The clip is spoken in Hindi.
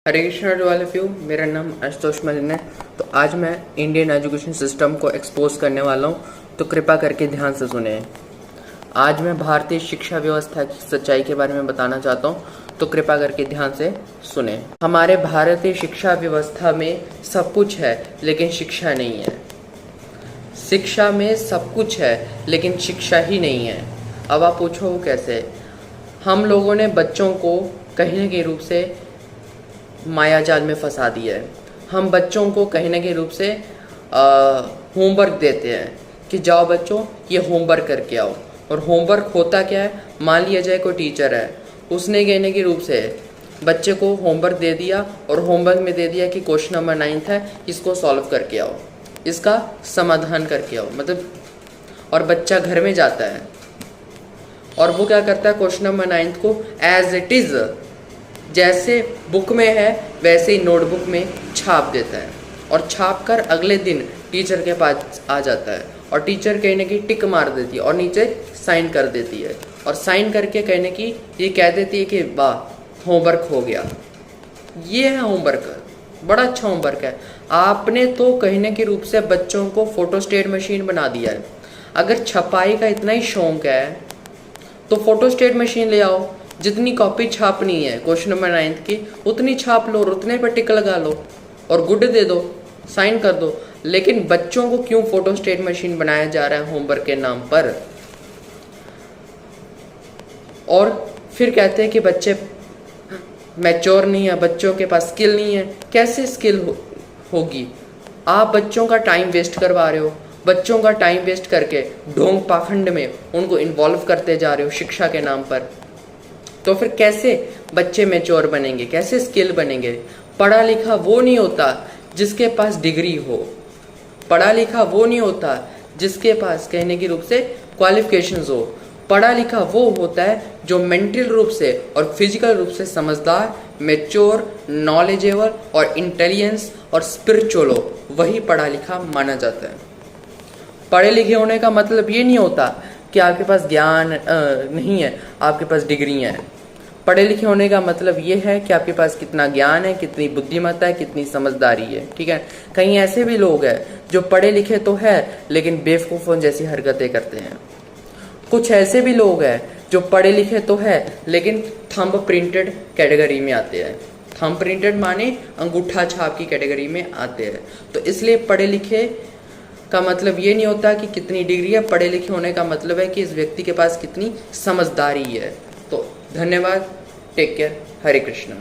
Hare Krishna to all of you. मेरा नाम आशुतोष मलिन है। तो आज मैं इंडियन एजुकेशन सिस्टम को एक्सपोज करने वाला हूँ, तो कृपा करके ध्यान से सुने। आज मैं भारतीय शिक्षा व्यवस्था की सच्चाई के बारे में बताना चाहता हूँ, तो कृपा करके ध्यान से सुने। हमारे भारतीय शिक्षा व्यवस्था में सब कुछ है लेकिन शिक्षा नहीं है। शिक्षा में सब कुछ है लेकिन शिक्षा ही नहीं है। अब आप पूछो वो कैसे? हम लोगों ने बच्चों को कहीं न कहीं रूप से माया जाल में फंसा दिया है। हम बच्चों को कहीं न कहीं रूप से होमवर्क देते हैं कि जाओ बच्चों ये होमवर्क करके आओ। और होमवर्क होता क्या है? मान लिया जाए कोई टीचर है, उसने कहीं न कहीं रूप से बच्चे को होमवर्क दे दिया और होमवर्क में दे दिया कि क्वेश्चन नंबर 9 है, इसको सॉल्व करके आओ, इसका समाधान करके आओ। मतलब और बच्चा घर में जाता है और वो क्या करता है, क्वेश्चन नंबर 9 को एज इट इज़ जैसे बुक में है वैसे ही नोटबुक में छाप देता है और छाप कर अगले दिन टीचर के पास आ जाता है और टीचर कहीं ना कहीं टिक मार देती है और नीचे साइन कर देती है और साइन करके कहने की ये कह देती है कि वाह होमवर्क हो गया। ये है होमवर्क, बड़ा अच्छा होमवर्क है। आपने तो कहीं ना कहीं रूप से बच्चों को फोटोस्टेट मशीन बना दिया है। अगर छपाई का इतना ही शौक है तो फोटोस्टेट मशीन ले आओ, जितनी कॉपी छापनी है क्वेश्चन नंबर 9 की उतनी छाप लो और उतने पर टिक लगा लो और गुड दे दो, साइन कर दो। लेकिन बच्चों को क्यों फोटोस्टेट मशीन बनाया जा रहा है होमवर्क के नाम पर? और फिर कहते हैं कि बच्चे मैच्योर नहीं है, बच्चों के पास स्किल नहीं है। कैसे स्किल होगी? आप बच्चों का टाइम वेस्ट करवा रहे हो। बच्चों का टाइम वेस्ट करके ढोंग पाखंड में उनको इन्वॉल्व करते जा रहे हो शिक्षा के नाम पर। तो फिर कैसे बच्चे मैच्योर बनेंगे, कैसे स्किल बनेंगे? पढ़ा लिखा वो नहीं होता जिसके पास डिग्री हो, पढ़ा लिखा वो नहीं होता जिसके पास कहने की रूप से क्वालिफिकेशंस हो। पढ़ा लिखा वो होता है जो मेंटल रूप से और फिजिकल रूप से समझदार, मैच्योर, नॉलेजेबल और इंटेलिजेंस और स्पिरिचुअल हो, वही पढ़ा लिखा माना जाता है। पढ़े लिखे होने का मतलब ये नहीं होता कि आपके पास ज्ञान नहीं है, आपके पास डिग्री है। पढ़े लिखे होने का मतलब ये है कि आपके पास कितना ज्ञान है, कितनी बुद्धिमत्ता है, कितनी समझदारी है। ठीक है, कहीं ऐसे भी लोग हैं जो पढ़े लिखे तो है लेकिन बेवकूफ़ों जैसी हरकतें करते हैं। कुछ ऐसे भी लोग हैं जो पढ़े लिखे तो है लेकिन थंब प्रिंटेड कैटेगरी में आते हैं। थंब प्रिंटेड माने अंगूठा छाप की कैटेगरी में आते हैं। तो इसलिए पढ़े लिखे का मतलब ये नहीं होता कि कितनी डिग्री है। पढ़े लिखे होने का मतलब है कि इस व्यक्ति के पास कितनी समझदारी है। तो धन्यवाद, टेक केयर, हरे कृष्णा।